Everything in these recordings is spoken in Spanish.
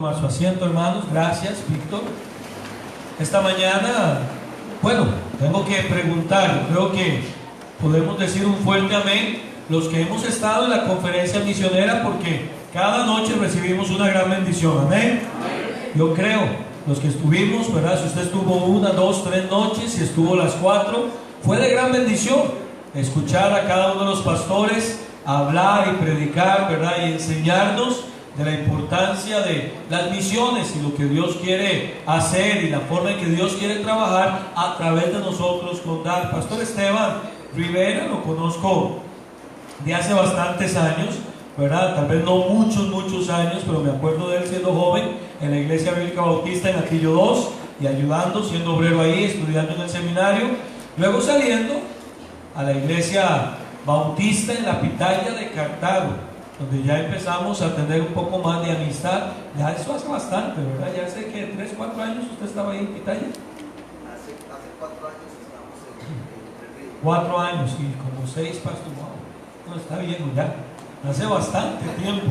A su asiento, hermanos. Gracias, Víctor. Esta mañana, bueno, tengo que preguntar, creo que podemos decir un fuerte amén los que hemos estado en la conferencia misionera, porque cada noche recibimos una gran bendición. Amén. Yo creo, los que estuvimos, ¿verdad? Si usted estuvo 1, 2, 3 noches, si estuvo las 4, fue de gran bendición escuchar a cada uno de los pastores hablar y predicar, ¿verdad? Y enseñarnos de la importancia de las misiones y lo que Dios quiere hacer y la forma en que Dios quiere trabajar a través de nosotros con dar. Pastor Esteban Rivera lo conozco de hace bastantes años, ¿verdad? Tal vez no muchos años, pero me acuerdo de él siendo joven en la Iglesia Bíblica Bautista en Atillo 2 y ayudando, siendo obrero ahí, estudiando en el seminario, luego saliendo a la Iglesia Bautista en la Pitaya de Cartago, donde ya empezamos a tener un poco más de amistad. Ya eso hace bastante, ¿verdad? Ya sé que 3, 4 años usted estaba ahí en Pitaya. Hace 4 años estamos en Río. 4 años y como 6, pastor. Wow. No, está bien, ya. Hace bastante tiempo.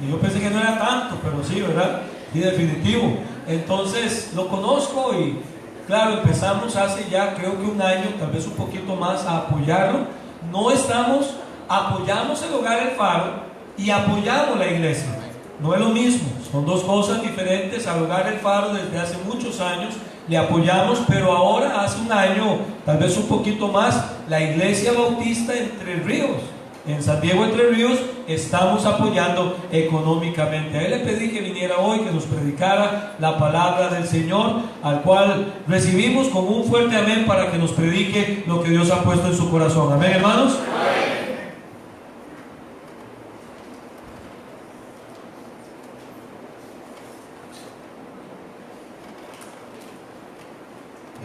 Y yo pensé que no era tanto, pero sí, ¿verdad? Sí, definitivo. Entonces lo conozco y claro, empezamos hace ya creo que 1 año, tal vez un poquito más, a apoyarlo. No estamos, apoyamos el Hogar El Faro y apoyamos la iglesia. No es lo mismo, son dos cosas diferentes. Al Hogar El Faro desde hace muchos años le apoyamos, pero ahora hace 1 año, tal vez un poquito más, la Iglesia Bautista Entre Ríos, en San Diego Entre Ríos, estamos apoyando económicamente. A él le pedí que viniera hoy, que nos predicara la palabra del Señor, al cual recibimos con un fuerte amén para que nos predique lo que Dios ha puesto en su corazón. Amén, hermanos.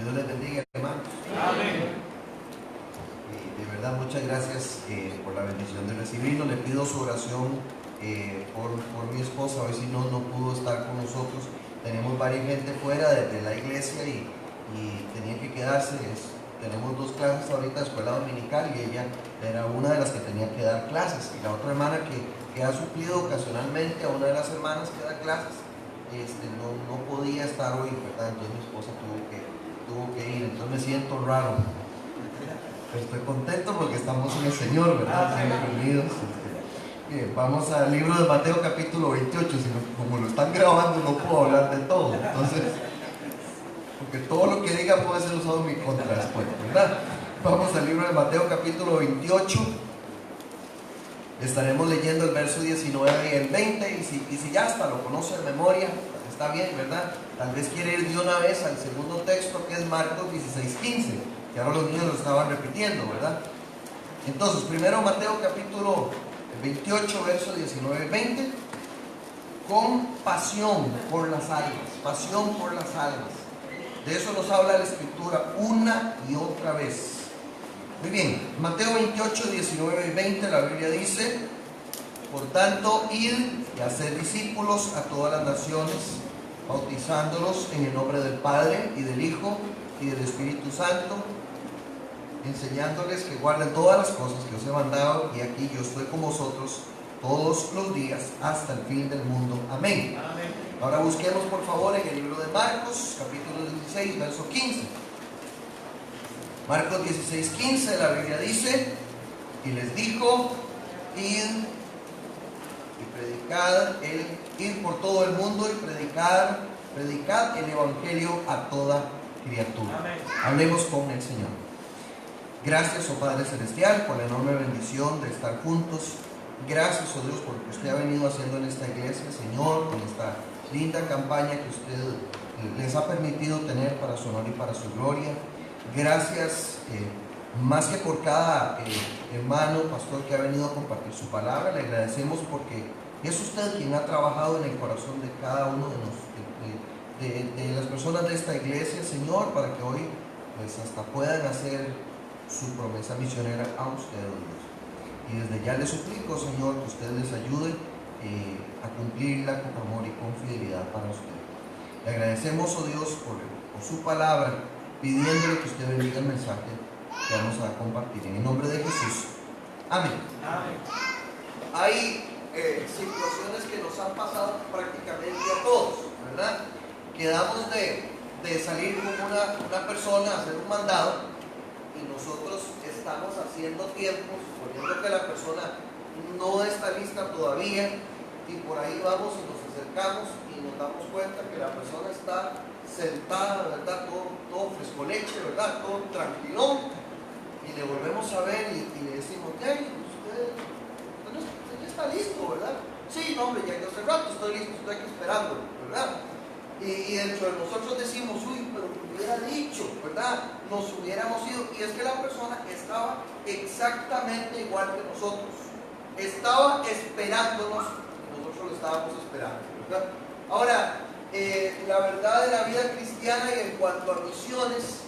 Dios les bendiga, hermanos. Amén. De verdad, muchas gracias por la bendición de recibirnos. Le pido su oración por mi esposa. Hoy si no pudo estar con nosotros. Tenemos varias gente fuera de la iglesia y tenía que quedarse. Tenemos 2 clases ahorita de escuela dominical y ella era una de las que tenía que dar clases. Y la otra hermana que ha suplido ocasionalmente a una de las hermanas que da clases, no podía estar hoy, ¿verdad? Entonces mi esposa tuvo que ir. Entonces me siento raro. Pero estoy contento porque estamos en el Señor, ¿verdad? Reunidos. Bien, vamos al libro de Mateo capítulo 28. Como lo están grabando no puedo hablar de todo. Entonces, porque todo lo que diga puede ser usado en mi contra después, ¿verdad? Vamos al libro de Mateo capítulo 28. Estaremos leyendo el verso 19 y el 20. Y si ya hasta lo conoce de memoria, está bien, ¿verdad? Tal vez quiere ir de una vez al segundo texto, que es Marcos 16:15. Que ahora los niños lo estaban repitiendo, ¿verdad? Entonces, primero Mateo capítulo 28, verso 19 y 20. Compasión por las almas, pasión por las almas. De eso nos habla la Escritura una y otra vez. Muy bien, Mateo 28, 19 y 20, la Biblia dice: por tanto, id y haced discípulos a todas las naciones, bautizándolos en el nombre del Padre y del Hijo y del Espíritu Santo, enseñándoles que guarden todas las cosas que os he mandado, y aquí yo estoy con vosotros todos los días hasta el fin del mundo. Amén. Amén. Ahora busquemos por favor en el libro de Marcos, capítulo 16, verso 15. Marcos 16, 15, la Biblia dice: y les dijo, id y predicad, id por todo el mundo y predicad el evangelio a toda criatura. Amén. Hablemos con el Señor. Gracias, oh Padre Celestial, por la enorme bendición de estar juntos. Gracias, oh Dios, por lo que usted ha venido haciendo en esta iglesia, Señor, con esta linda campaña que usted les ha permitido tener para su honor y para su gloria. Gracias, más que por cada hermano, pastor, que ha venido a compartir su palabra, le agradecemos porque es usted quien ha trabajado en el corazón de cada uno de las personas de esta iglesia, Señor, para que hoy pues hasta puedan hacer su promesa misionera a usted, oh Dios. Y desde ya le suplico, Señor, que usted les ayude a cumplirla con amor y con fidelidad para usted. Le agradecemos, oh Dios, por su palabra, pidiéndole que usted bendiga el mensaje que vamos a compartir. En el nombre de Jesús. Amén. Amén. Hay situaciones que nos han pasado prácticamente a todos. quedamos de salir con una persona a hacer un mandado y nosotros estamos haciendo tiempo, suponiendo que la persona no está lista todavía, y por ahí vamos y nos acercamos y nos damos cuenta que la persona está sentada, ¿verdad? Todo frescoleche, ¿verdad? Todo tranquilón, y le volvemos a ver y le decimos, hey, usted ya está listo, ¿verdad? Sí, no, hombre, ya hace rato estoy listo, estoy aquí esperando, ¿verdad? Y dentro de nosotros decimos, uy, pero me hubiera dicho, ¿verdad? Nos hubiéramos ido. Y es que la persona estaba exactamente igual que nosotros. Estaba esperándonos, nosotros lo estábamos esperando, ¿verdad? Ahora, la verdad de la vida cristiana y en cuanto a misiones,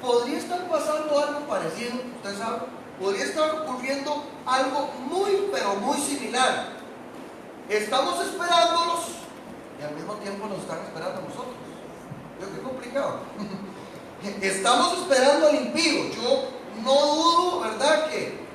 podría estar pasando algo parecido, usted sabe, podría estar ocurriendo algo muy, pero muy similar. Estamos esperándolos y al mismo tiempo nos están esperando a nosotros. Yo, qué complicado. Estamos esperando al impío. Yo no dudo, ¿verdad?, que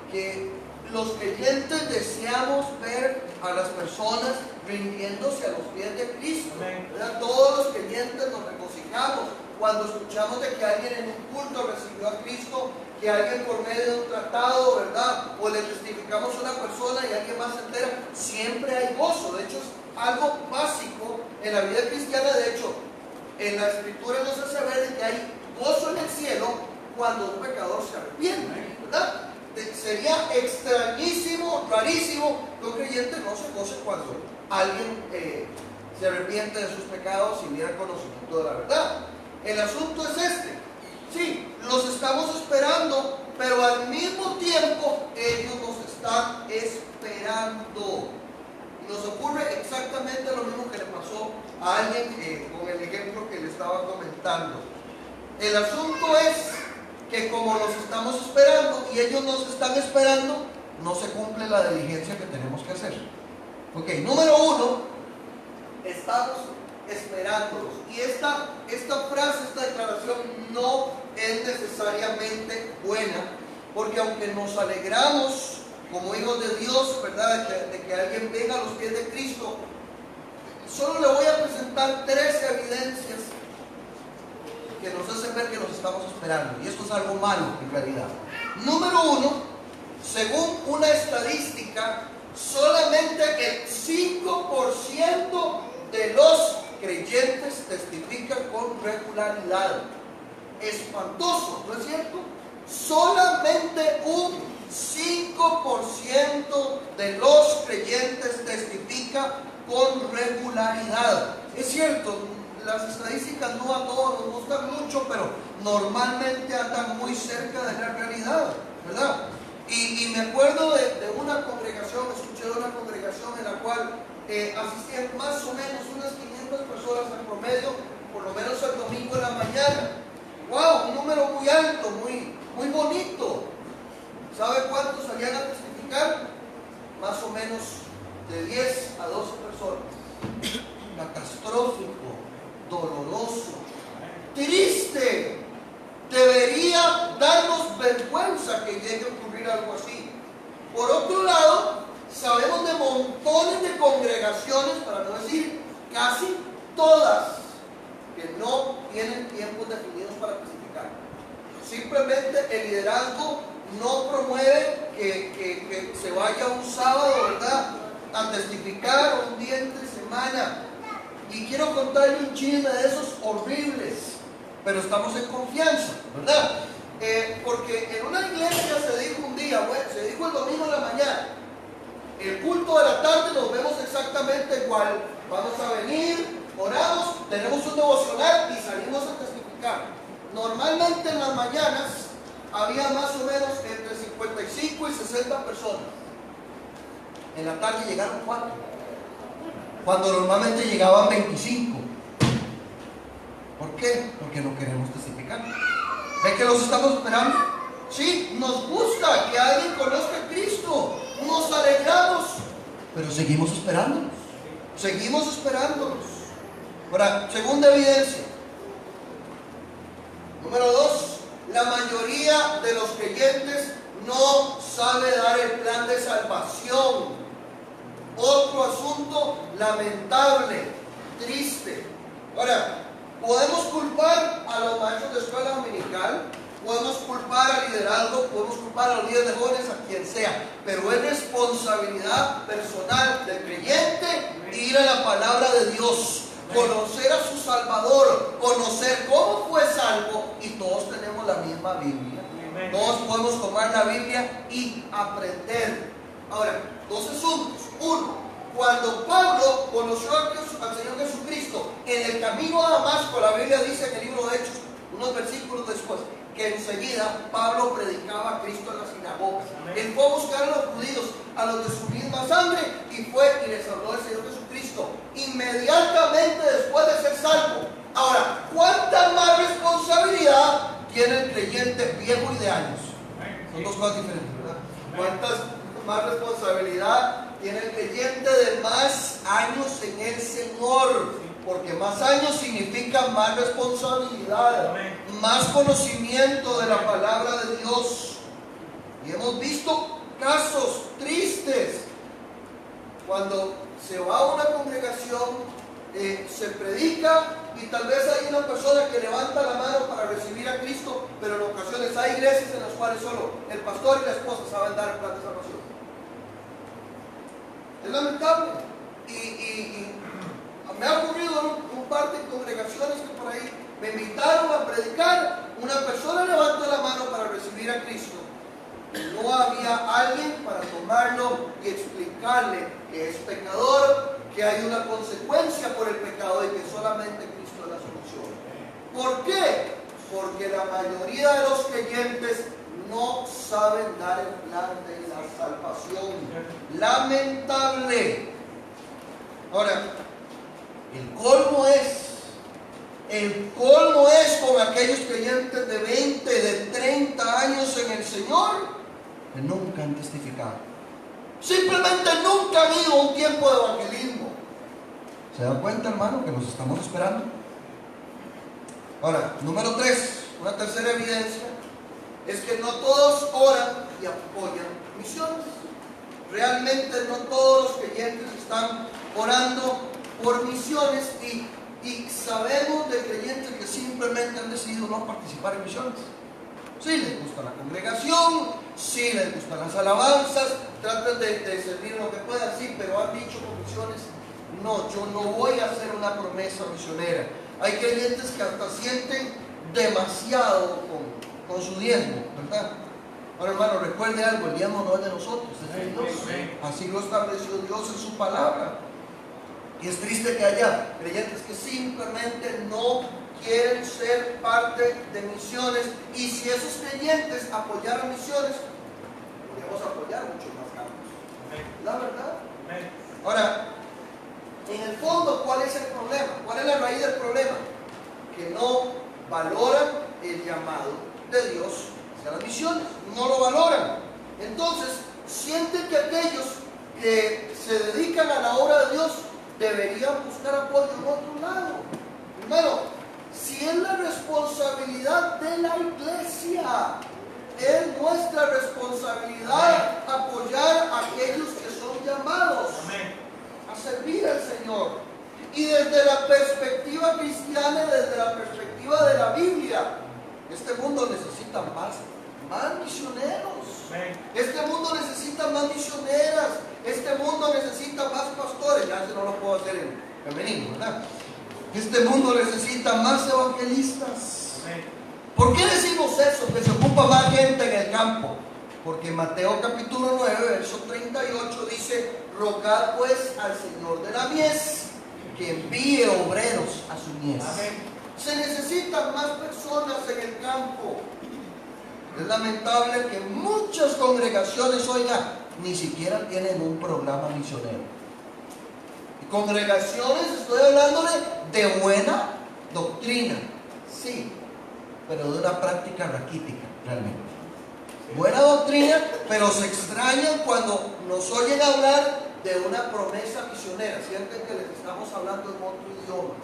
los creyentes deseamos ver a las personas rindiéndose a los pies de Cristo, ¿verdad? Todos los creyentes nos regocijamos cuando escuchamos de que alguien en un culto recibió a Cristo, que alguien por medio de un tratado, ¿verdad?, o le testificamos a una persona y alguien más se entera. Siempre hay gozo. De hecho, es algo básico en la vida cristiana. De hecho, en la Escritura nos hace ver de que hay gozo en el cielo cuando un pecador se arrepiente, ¿verdad? Sería extrañísimo, rarísimo que un creyente no se goce cuando alguien se arrepiente de sus pecados y viene al conocimiento de la verdad. El asunto es este. Sí, los estamos esperando, pero al mismo tiempo ellos nos están esperando. Y nos ocurre exactamente lo mismo que le pasó a alguien con el ejemplo que le estaba comentando. El asunto es que como los estamos esperando y ellos nos están esperando, no se cumple la diligencia que tenemos que hacer. Ok, número uno, estamos esperándolos. Y esta frase, esta declaración no es necesariamente buena, porque aunque nos alegramos como hijos de Dios, ¿verdad?, de que alguien venga a los pies de Cristo, solo le voy a presentar 3 evidencias que nos hacen ver que nos estamos esperando. Y esto es algo malo en realidad. Número uno, según una estadística, solamente el 5% de los creyentes testifican con regularidad. Espantoso, ¿no es cierto? Solamente un 5% de los creyentes testifica con regularidad. Es cierto, las estadísticas no a todos nos gustan mucho, pero normalmente andan muy cerca de la realidad, ¿verdad? Y me acuerdo de una congregación, escuché de una congregación en la cual asistían más o menos unas 500 personas en promedio, por lo menos el domingo en la mañana. ¡Wow! Un número muy alto, muy bonito. ¿Sabe cuántos salían a testificar? Más o menos de 10 a 12 personas. Catastrófico, doloroso, triste. Debería darnos vergüenza que llegue a ocurrir algo así. Por otro lado, sabemos de montones de congregaciones, para no decir casi todas, que no tienen tiempos definidos para testificar. Simplemente el liderazgo no promueve que se vaya un sábado, ¿verdad?, a testificar, un día entre semana. Y quiero contarle un chisme de esos horribles, pero estamos en confianza, ¿verdad? Porque en una iglesia se dijo un día, bueno, se dijo el domingo en la mañana, el culto de la tarde nos vemos exactamente igual. Vamos a venir, oramos, tenemos un devocional y salimos a testificar. Normalmente en las mañanas había más o menos entre 55 y 60 personas. En la tarde llegaron 4, cuando normalmente llegaban 25. ¿Por qué? Porque no queremos testificar. ¿Ve que los estamos esperando? Sí, nos gusta que alguien conozca a Cristo, nos alegramos, pero seguimos esperándolos. Seguimos esperándolos. Ahora, segunda evidencia. Número 2, la mayoría de los creyentes no sabe dar el plan de salvación. Otro asunto lamentable, triste. Ahora, podemos culpar a los maestros de escuela dominical, podemos culpar al liderazgo, podemos culpar a los líderes de jóvenes, a quien sea, pero es responsabilidad personal del creyente ir a la palabra de Dios, conocer a su Salvador, conocer cómo fue salvo, y todos tenemos la misma Biblia. Todos podemos tomar la Biblia y aprender. Ahora, dos asuntos. Uno, cuando Pablo conoció al Señor Jesucristo en el camino a Damasco, la Biblia dice en el libro de Hechos, unos versículos después, que enseguida Pablo predicaba a Cristo en las sinagogas. Él fue a buscar a los judíos, a los de su misma sangre, y fue y les habló del Señor Jesucristo inmediatamente después de ser salvo. Ahora, ¿cuánta más responsabilidad tiene el creyente viejo y de años? Son dos cosas diferentes, ¿verdad? ¿Cuántas más responsabilidad tiene el creyente de más años en el Señor? Porque más años significa más responsabilidad, más conocimiento de la palabra de Dios. Y hemos visto casos tristes cuando se va a una congregación, se predica y tal vez hay una persona que levanta la mano para recibir a Cristo, pero en ocasiones hay iglesias en las cuales solo el pastor y la esposa saben dar el plan de salvación. Es lamentable. Y me ha ocurrido en un par de congregaciones que por ahí me invitaron a predicar. Una persona levantó la mano para recibir a Cristo. No había alguien para tomarlo y explicarle que es pecador, que hay una consecuencia por el pecado y que solamente Cristo es la solución. ¿Por qué? Porque la mayoría de los creyentes no saben dar el plan de la salvación. Lamentable. Ahora, el colmo es con aquellos creyentes de 20, de 30 años en el Señor, que nunca han testificado. Simplemente nunca ha habido un tiempo de evangelismo. ¿Se dan cuenta, hermano, que nos estamos esperando? Ahora, número 3, una tercera evidencia, es que no todos oran y apoyan misiones. Realmente no todos los creyentes están orando por misiones y sabemos de creyentes que simplemente han decidido no participar en misiones. Sí les gusta la congregación, sí les gustan las alabanzas, tratan de servir lo que puedan, sí, pero han dicho con misiones, no, yo no voy a hacer una promesa misionera. Hay creyentes que hasta sienten demasiado con su diezmo, ¿verdad? Ahora, hermano, recuerde algo, el diezmo no es de nosotros, es de Dios. Así lo estableció Dios en su palabra. Y es triste que haya creyentes que simplemente no quieren ser parte de misiones. Y si esos creyentes apoyaran misiones, podríamos apoyar muchos más campos. ¿La verdad? Ahora, en el fondo, ¿cuál es el problema? ¿Cuál es la raíz del problema? Que no valoran el llamado de Dios hacia las misiones. No lo valoran. Entonces, sienten que aquellos que se dedican a la obra de Dios deberían buscar apoyo en otro lado. Primero, si es la responsabilidad de la iglesia, es nuestra responsabilidad apoyar a aquellos que son llamados a servir al Señor. Y desde la perspectiva cristiana, desde la perspectiva de la Biblia, este mundo necesita más misioneros. Este mundo necesita más misioneras. Este mundo necesita más pastores. Ya eso no lo puedo hacer en femenino, ¿verdad? Este mundo necesita más evangelistas. ¿Por qué decimos eso? Que se ocupa más gente en el campo. Porque Mateo capítulo 9, verso 38 dice: rogad pues al Señor de la mies que envíe obreros a su mies. Se necesitan más personas en el campo. Es lamentable que muchas congregaciones, oiga, ni siquiera tienen un programa misionero. Y congregaciones, estoy hablándole de buena doctrina, sí, pero de una práctica raquítica, realmente. Buena doctrina, pero se extrañan cuando nos oyen hablar de una promesa misionera. Sienten que les estamos hablando en otro idioma.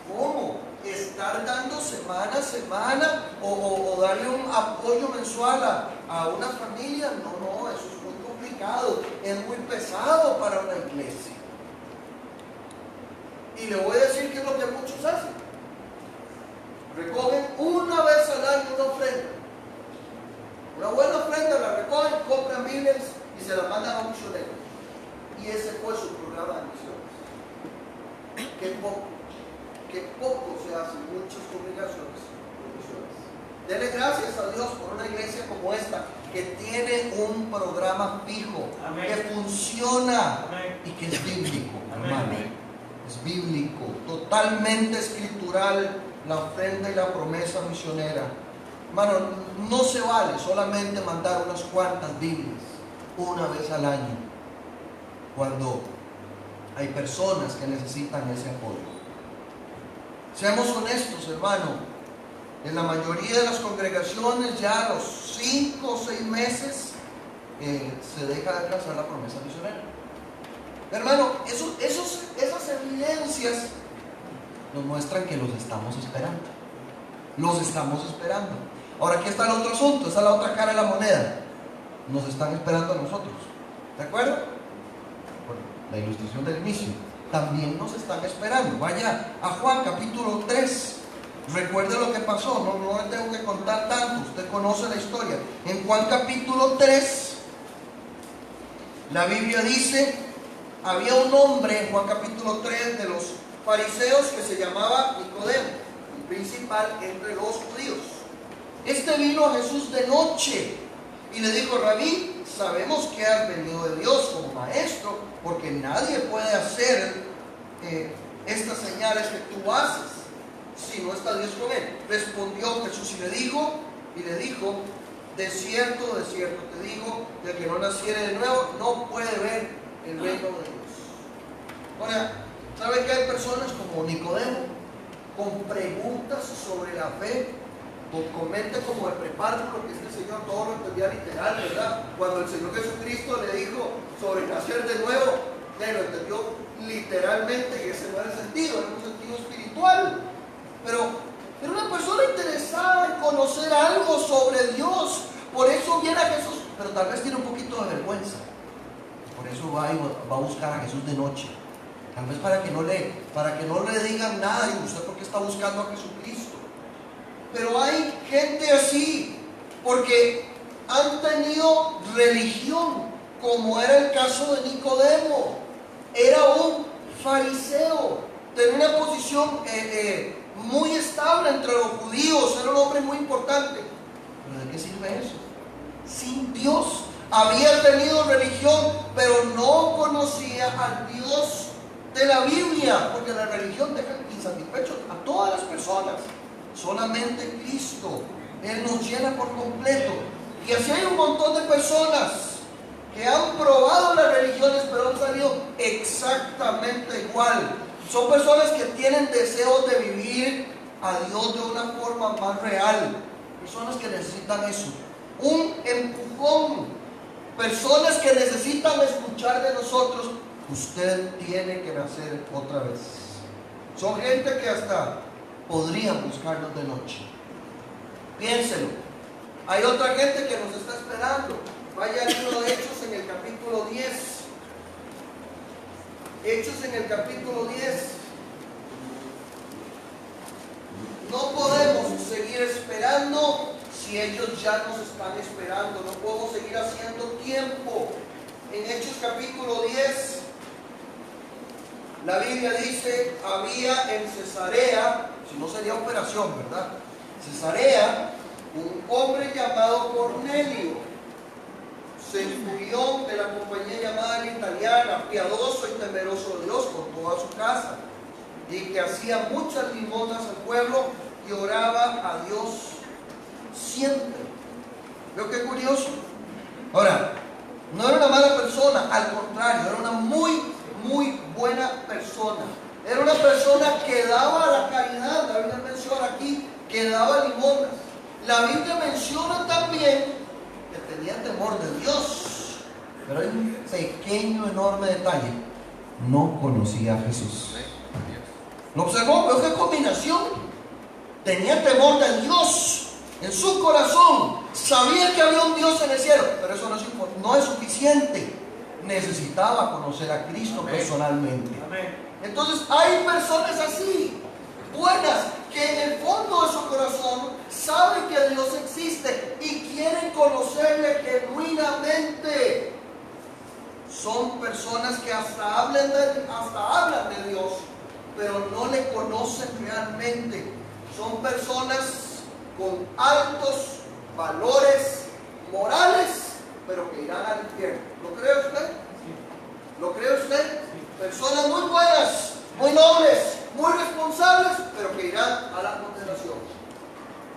¿Cómo? Estar dando semana a semana o darle un apoyo mensual a una familia. No, eso es muy complicado, es muy pesado para una iglesia. Y le voy a decir qué es lo que muchos hacen. Recogen una vez al año una ofrenda. Una buena ofrenda la recogen, compran Biblias y se la mandan a un misionero. Y ese fue su programa de misiones. Qué poco se hace en muchas congregaciones de misiones. Denle gracias a Dios por una iglesia como esta, que tiene un programa fijo, amén, que funciona, amén, y que es bíblico, hermano. Es bíblico, totalmente escritural, la ofrenda y la promesa misionera. Hermano, no se vale solamente mandar unas cuantas Biblias una vez al año, cuando hay personas que necesitan ese apoyo. Seamos honestos, hermano. En la mayoría de las congregaciones, ya a los 5 o 6 meses se deja de alcanzar la promesa misionera. Hermano, esas evidencias nos muestran que los estamos esperando. Los estamos esperando. Ahora, aquí está el otro asunto, esa es la otra cara de la moneda. Nos están esperando a nosotros. ¿De acuerdo? Bueno, la ilustración del inicio. También nos están esperando. Vaya a Juan capítulo 3. Recuerde lo que pasó, no le tengo que contar tanto, usted conoce la historia. En Juan capítulo 3, la Biblia dice, había un hombre en Juan capítulo 3 de los fariseos que se llamaba Nicodemo, el principal entre los judíos. Este vino a Jesús de noche y le dijo: Rabí, sabemos que has venido de Dios como maestro, porque nadie puede hacer estas señales que tú haces si no está Dios con él. Respondió Jesús y le dijo, de cierto te digo, del que no naciere de nuevo no puede ver el reino de Dios. Ahora, ¿sabe que hay personas como Nicodemo con preguntas sobre la fe? Comente como el prepárvulo, que este señor todo lo entendía literal, ¿verdad? Cuando el Señor Jesucristo le dijo sobre nacer de nuevo, él lo entendió literalmente, y ese no era el sentido, era un sentido espiritual. Pero una persona interesada en conocer algo sobre Dios, por eso viene a Jesús, pero tal vez tiene un poquito de vergüenza. Por eso va a buscar a Jesús de noche. Tal vez para que no le digan nada, y usted porque está buscando a Jesucristo. Pero hay gente así, porque han tenido religión, como era el caso de Nicodemo. Era un fariseo, tenía una posición muy estable entre los judíos, era un hombre muy importante. ¿Pero de qué sirve eso? Sin Dios. Había tenido religión, pero no conocía al Dios de la Biblia, porque la religión deja insatisfechos a todas las personas. Solamente Cristo, Él nos llena por completo. Y así hay un montón de personas que han probado las religiones, pero han salido exactamente igual. Son personas que tienen deseos de vivir a Dios de una forma más real. Personas que necesitan eso, un empujón. Personas que necesitan escuchar de nosotros: usted tiene que nacer otra vez. Son gente que hasta podrían buscarnos de noche. Piénselo. Hay otra gente que nos está esperando. Vaya al libro de Hechos en el capítulo 10. Hechos en el capítulo 10. No podemos seguir esperando si ellos ya nos están esperando. No podemos seguir haciendo tiempo. En Hechos capítulo 10, la Biblia dice: había en Cesarea, si no sería operación, ¿verdad? Cesarea, un hombre llamado Cornelio, centurión de la compañía llamada italiana, piadoso y temeroso de Dios con toda su casa, y que hacía muchas limosnas al pueblo y oraba a Dios siempre. ¿Veo qué curioso? Ahora, no era una mala persona, al contrario, era una muy buena persona. Era una persona que daba la caridad. La Biblia menciona aquí que daba limosnas. La Biblia menciona también que tenía temor de Dios. Pero hay un pequeño, enorme detalle: no conocía a Jesús. ¿Lo observó? ¿Veo qué combinación? Tenía temor de Dios en su corazón. Sabía que había un Dios en el cielo, pero eso no es suficiente. Necesitaba conocer a Cristo, amén, personalmente. Amén. Entonces hay personas así, buenas, que en el fondo de su corazón saben que Dios existe y quieren conocerle genuinamente. Son personas que hasta hablan de Dios, pero no le conocen realmente. Son personas con altos valores morales, pero que irán al infierno. ¿Lo cree usted? ¿Lo cree usted? Personas muy buenas, muy nobles, muy responsables, pero que irán a la condenación.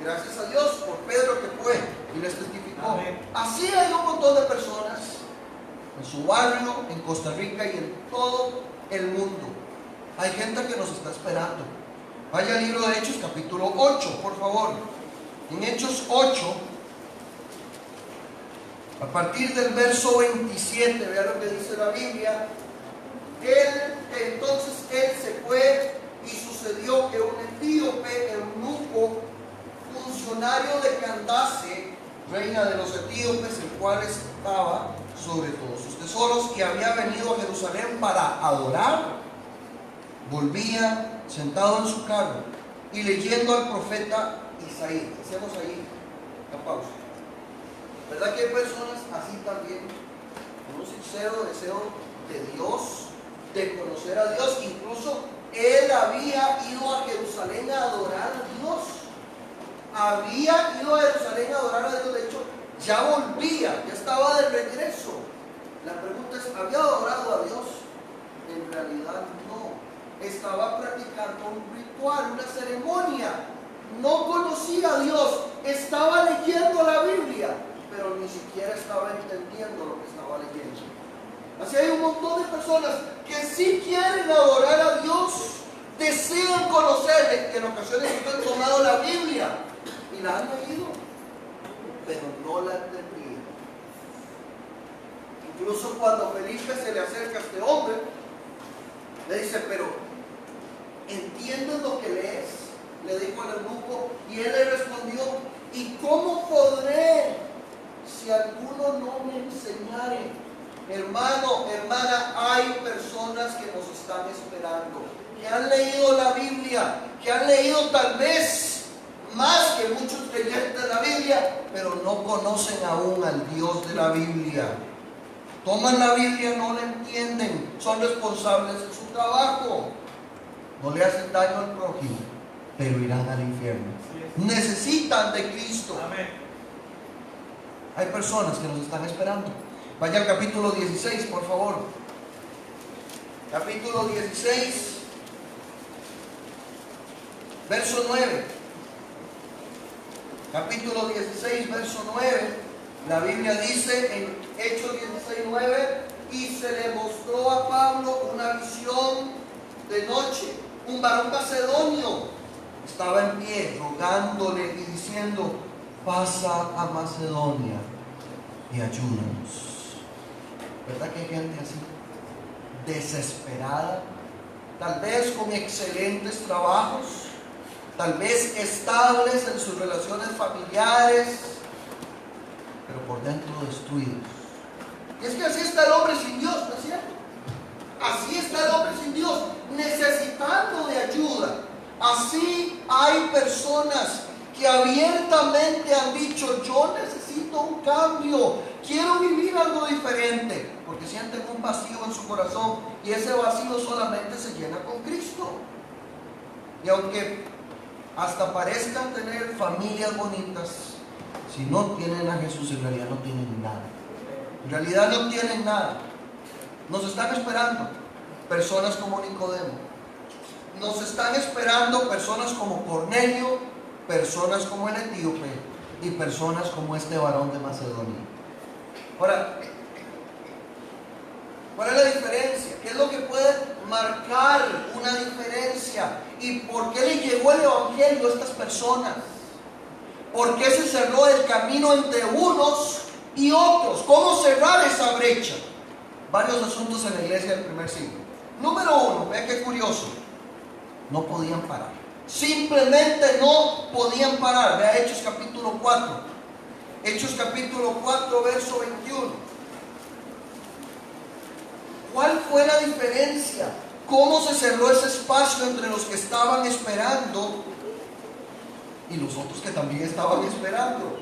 Gracias a Dios por Pedro que fue y les testificó. Amén. Así hay un montón de personas en su barrio, en Costa Rica y en todo el mundo. Hay gente que nos está esperando. Vaya al libro de Hechos, capítulo 8, por favor. En Hechos 8, a partir del verso 27, vea lo que dice la Biblia. Entonces él se fue y sucedió que un etíope, eunuco, funcionario de Candace, reina de los etíopes, el cual estaba sobre todos sus tesoros y había venido a Jerusalén para adorar, volvía sentado en su carro y leyendo al profeta Isaías. Hacemos ahí la pausa. ¿Verdad que hay personas así también, con un sincero deseo de Dios, de conocer a Dios? Incluso él había ido a Jerusalén a adorar a Dios. Había ido a Jerusalén a adorar a Dios. De hecho, ya volvía, ya estaba de regreso. La pregunta es, ¿había adorado a Dios? En realidad no. Estaba practicando un ritual, una ceremonia. No conocía a Dios. Estaba leyendo la Biblia, pero ni siquiera estaba entendiendo lo que estaba leyendo. Así hay un montón de personas que sí quieren adorar a Dios, desean conocerle, que en ocasiones han tomado la Biblia y la han leído, pero no la entendían. Incluso cuando Felipe se le acerca a este hombre, le dice, pero ¿entiendes lo que lees? Le dijo el eunuco, y él le respondió, ¿y cómo podré si alguno no me enseñare? Hermano, hermana, hay personas que nos están esperando, que han leído la Biblia, que han leído tal vez más que muchos creyentes de la Biblia, pero no conocen aún al Dios de la Biblia. Toman la Biblia, no la entienden, son responsables de su trabajo, no le hacen daño al prójimo, pero irán al infierno. Necesitan de Cristo. Amén. Hay personas que nos están esperando. Vaya al capítulo 16, por favor. Capítulo 16, verso 9. Capítulo 16, verso 9. La Biblia dice en Hechos 16, 9, y se le mostró a Pablo una visión de noche. Un varón macedonio estaba en pie, rogándole y diciendo, pasa a Macedonia y ayúdanos. ¿Verdad que hay gente así? Desesperada, tal vez con excelentes trabajos, tal vez estables en sus relaciones familiares, pero por dentro destruidos. Y es que así está el hombre sin Dios, ¿no es cierto? Así está el hombre sin Dios, necesitando de ayuda. Así hay personas que abiertamente han dicho, yo necesito un cambio, quiero vivir algo diferente, porque sienten un vacío en su corazón y ese vacío solamente se llena con Cristo. Y aunque hasta parezcan tener familias bonitas, si no tienen a Jesús, en realidad no tienen nada. En realidad no tienen nada. Nos están esperando personas como Nicodemo. Nos están esperando personas como Cornelio, personas como el etíope y personas como este varón de Macedonia. Ahora, ¿cuál es la diferencia? ¿Qué es lo que puede marcar una diferencia? ¿Y por qué le llegó el evangelio a estas personas? ¿Por qué se cerró el camino entre unos y otros? ¿Cómo cerrar esa brecha? Varios asuntos en la iglesia del primer siglo. Número uno, vean qué curioso, no podían parar. Simplemente no podían parar. Vea Hechos capítulo 4. Hechos capítulo 4, verso 21. ¿Cuál fue la diferencia cómo se cerró ese espacio entre los que estaban esperando y los otros que también estaban esperando.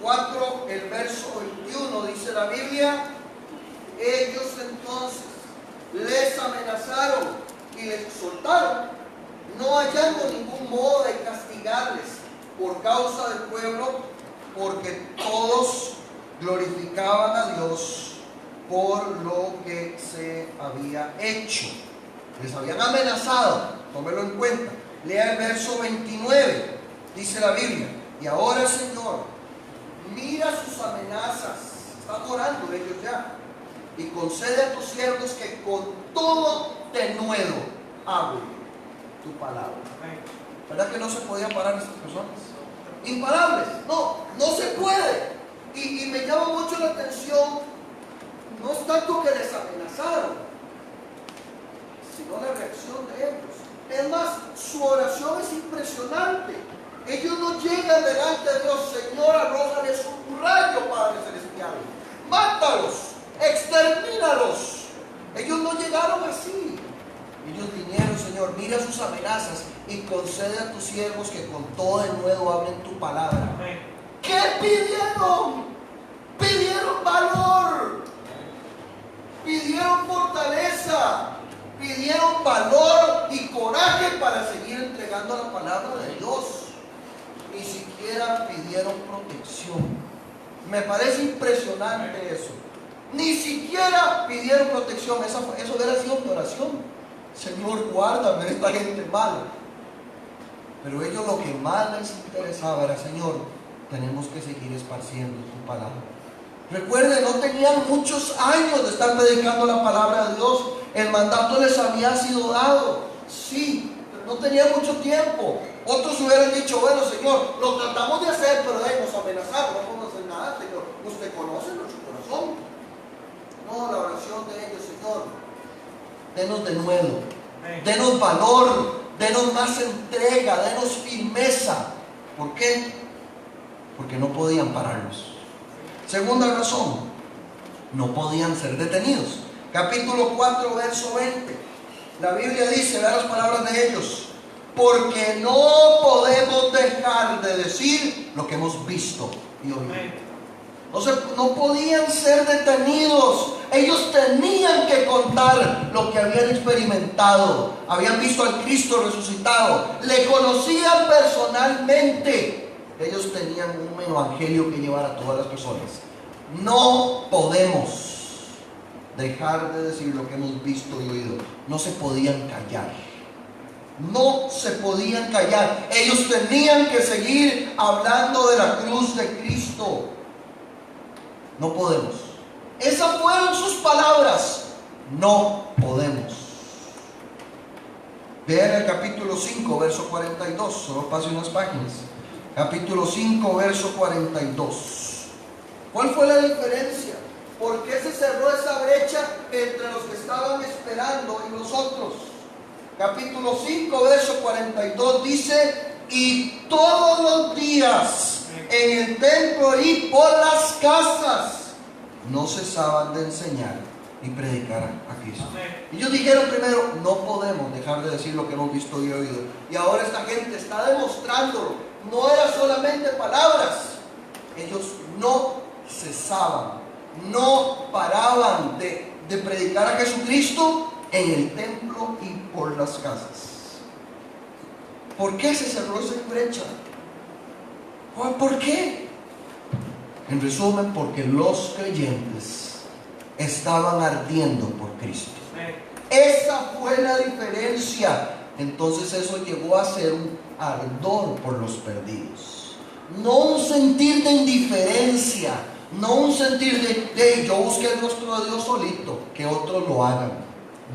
4, el verso 21 dice la Biblia: ellos entonces les amenazaron y les soltaron, no hallando ningún modo de castigarles por causa del pueblo, porque todos glorificaban a Dios por lo que se había hecho. Les habían amenazado, tómelo en cuenta. Lea el verso 29, dice la Biblia: y ahora, Señor, mira sus amenazas, están orando ellos ya, y concede a tus siervos que con todo denuedo hablen tu palabra. ¿Verdad que no se podía parar estas personas? Imparables, no se puede. Y me llama mucho la atención, no es tanto que les amenazaron, sino la reacción de ellos. Es más, su oración es impresionante. Ellos no llegan delante de Dios: Señor, arrójales un rayo, Padre Celestial, mátalos, extermínalos. Ellos no llegaron así. Ellos vinieron: Señor, mira sus amenazas y concede a tus siervos que con todo denuedo hablen tu palabra. ¿Qué pidieron? Pidieron valor, pidieron fortaleza, pidieron valor y coraje para seguir entregando la palabra de Dios. Ni siquiera pidieron protección. Me parece impresionante eso. Ni siquiera pidieron protección. Eso hubiera sido mi oración: Señor, guárdame de esta gente mala. Pero ellos lo que más les interesaba era: Señor, tenemos que seguir esparciendo tu palabra. Recuerden, no tenían muchos años de estar predicando la palabra de Dios. El mandato les había sido dado, sí, pero no tenían mucho tiempo. Otros hubieran dicho: bueno, Señor, lo tratamos de hacer, pero nos amenazaron, no podemos hacer nada, Señor. Usted conoce nuestro corazón. No, la oración de ellos: Señor, denos de nuevo, denos valor, denos más entrega, denos firmeza. ¿Por qué? Porque no podían pararlos. Segunda razón: no podían ser detenidos. Capítulo 4, verso 20. La Biblia dice, vean las palabras de ellos: porque no podemos dejar de decir lo que hemos visto y oído. No podían ser detenidos. Ellos tenían que contar lo que habían experimentado. Habían visto al Cristo resucitado, le conocían personalmente. Ellos tenían un evangelio que llevar a todas las personas. No podemos dejar de decir lo que hemos visto y oído. No se podían callar. No se podían callar. Ellos tenían que seguir hablando de la cruz de Cristo. No podemos. Esas fueron sus palabras. No podemos. Vean el capítulo 5, verso 42. Solo pase unas páginas. Capítulo 5, verso 42. ¿Cuál fue la diferencia? ¿Por qué se cerró esa brecha entre los que estaban esperando y los otros? Capítulo 5, verso 42 dice: y todos los días en el templo y por las casas no cesaban de enseñar y predicar a Cristo. Ellos dijeron primero: no podemos dejar de decir lo que hemos visto y oído. Y ahora esta gente está demostrándolo. No era solamente palabras. Ellos no cesaban, no paraban de predicar a Jesucristo en el templo y por las casas. ¿Por qué se cerró esa brecha? ¿Por qué? En resumen, porque los creyentes estaban ardiendo por Cristo. Esa fue la diferencia. Entonces eso llevó a ser un ardor por los perdidos. No un sentir de indiferencia, no un sentir de yo busqué el rostro de Dios solito, que otros lo hagan.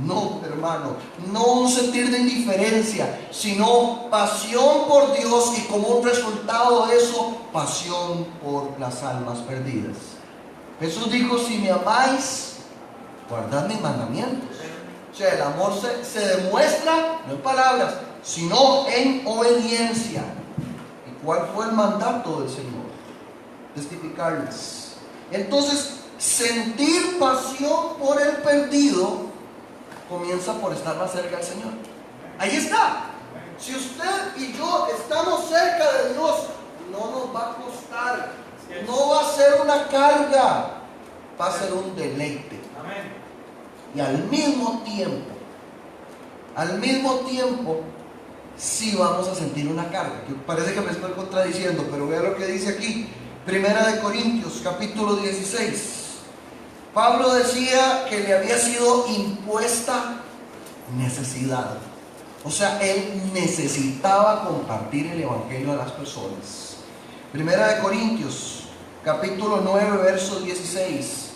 No, hermano, no un sentir de indiferencia, sino pasión por Dios y como un resultado de eso, pasión por las almas perdidas. Jesús dijo: si me amáis, guardad mis mandamientos. O sea, el amor se demuestra no en palabras, sino en obediencia. ¿Y cuál fue el mandato del Señor? Testificarles. Entonces, sentir pasión por el perdido comienza por estar más cerca del Señor. Ahí está. Si usted y yo estamos cerca de Dios, no nos va a costar, no va a ser una carga, va a ser un deleite. Y al mismo tiempo, sí vamos a sentir una carga. Que parece que me estoy contradiciendo, pero vea lo que dice aquí. Primera de Corintios, capítulo 16. Pablo decía que le había sido impuesta necesidad. O sea, él necesitaba compartir el evangelio a las personas. Primera de Corintios, capítulo 9, verso 16.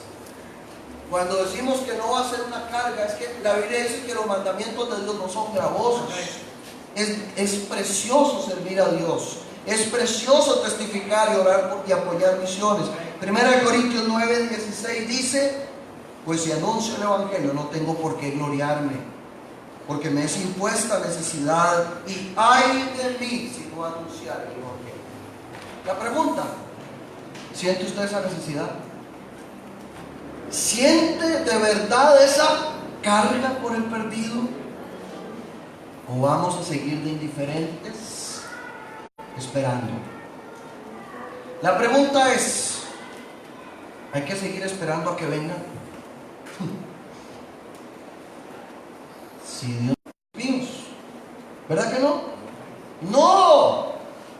Cuando decimos que no va a ser una carga, es que la Biblia dice que los mandamientos de Dios no son gravosos. Es precioso servir a Dios. Es precioso testificar y orar y apoyar misiones. Primera de Corintios 9, 16 dice: pues si anuncio el evangelio no tengo por qué gloriarme, porque me es impuesta necesidad, y ay de mí si no anunciar el evangelio. La pregunta: ¿siente usted esa necesidad? ¿Siente de verdad esa carga por el perdido? ¿O vamos a seguir de indiferentes esperando? La pregunta es: ¿hay que seguir esperando a que venga? Si Dios es mío, ¿verdad que no? No,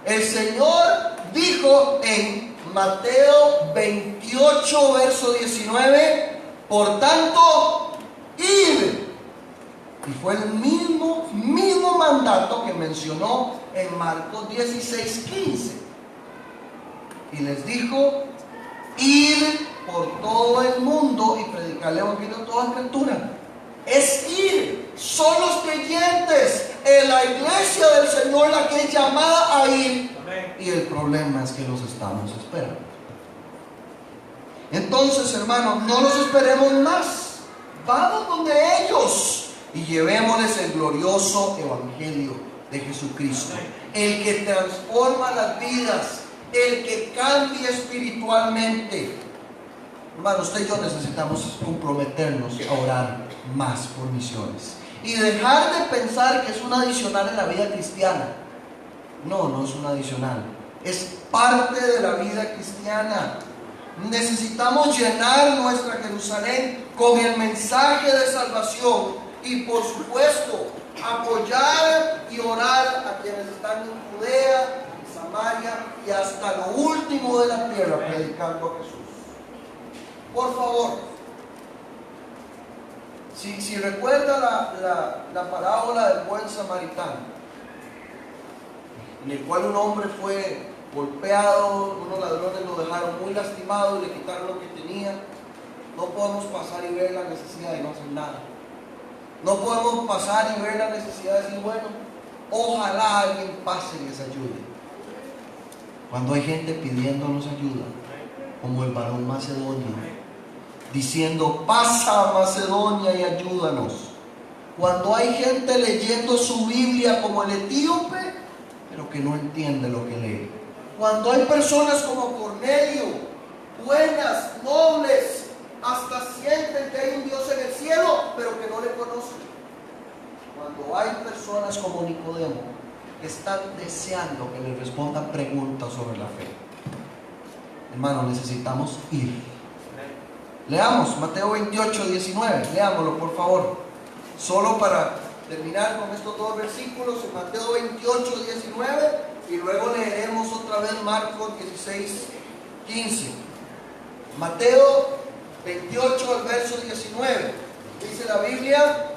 el Señor dijo en Mateo 28, verso 19: por tanto, id. Y fue el mismo mandato que mencionó en Marcos 16, 15. Y les dijo: id por todo el mundo y predicar el evangelio a toda criatura. Es ir. Son los creyentes en la iglesia del Señor la que es llamada a ir. Amén. Y el problema es que los estamos esperando. Entonces, hermanos, no los esperemos más. Vamos donde ellos y llevémosles el glorioso evangelio de Jesucristo, el que transforma las vidas, el que cambia espiritualmente. Hermano, usted y yo necesitamos comprometernos a orar más por misiones y dejar de pensar que es un adicional en la vida cristiana. No, no es un adicional, es parte de la vida cristiana. Necesitamos llenar nuestra Jerusalén con el mensaje de salvación y, por supuesto, apoyar y orar a quienes están en Judea, en Samaria y hasta lo último de la tierra, predicando a Jesús. Por favor, si recuerda la parábola del buen samaritano, en el cual un hombre fue golpeado, unos ladrones lo dejaron muy lastimado y le quitaron lo que tenía. No podemos pasar y ver la necesidad y no hacer nada. No podemos pasar y ver la necesidad y decir: bueno, ojalá alguien pase y les ayude. Cuando hay gente pidiéndonos ayuda, como el varón macedonio, diciendo: pasa a Macedonia y ayúdanos. Cuando hay gente leyendo su Biblia como el etíope, pero que no entiende lo que lee. Cuando hay personas como Cornelio, buenas, nobles, hasta sienten que hay un Dios en el cielo, pero que no le conocen. Cuando hay personas como Nicodemo, que están deseando que les respondan preguntas sobre la fe. Hermano, necesitamos ir. Leamos Mateo 28, 19. Leámoslo, por favor. Solo para terminar con estos dos versículos, en Mateo 28, 19. Y luego leeremos otra vez Marcos 16, 15. Mateo 28, al verso 19. Dice la Biblia: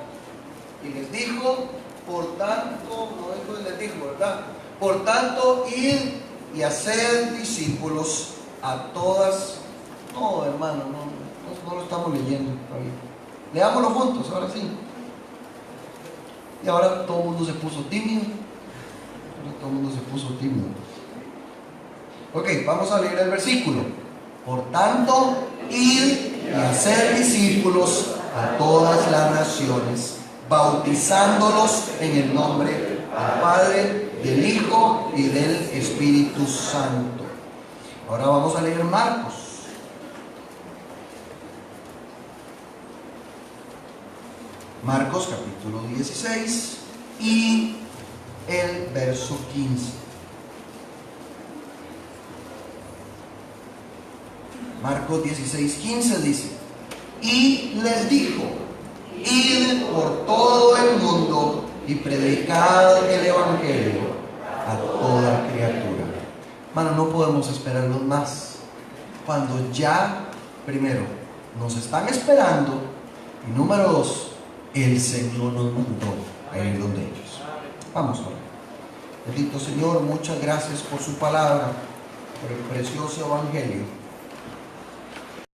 y les dijo, por tanto, no dijo, les dijo, ¿verdad? Por tanto, id y haced discípulos a todas. No, hermano, no lo estamos leyendo todavía. Leámoslo juntos, ahora sí. Y ahora todo el mundo se puso tímido. Ok, vamos a leer el versículo. Por tanto, id y hacer discípulos a todas las naciones, bautizándolos en el nombre del Padre, del Hijo y del Espíritu Santo. Ahora vamos a leer Marcos. Marcos capítulo 16 y el verso 15. Marcos 16, 15 dice: y les dijo, id por todo el mundo y predicad el evangelio a toda criatura. Hermano, no podemos esperarlos más, cuando ya, primero, nos están esperando, y número dos, el Señor nos mandó a ir donde ellos. Vamos a orar. Bendito Señor, muchas gracias por su palabra, por el precioso evangelio.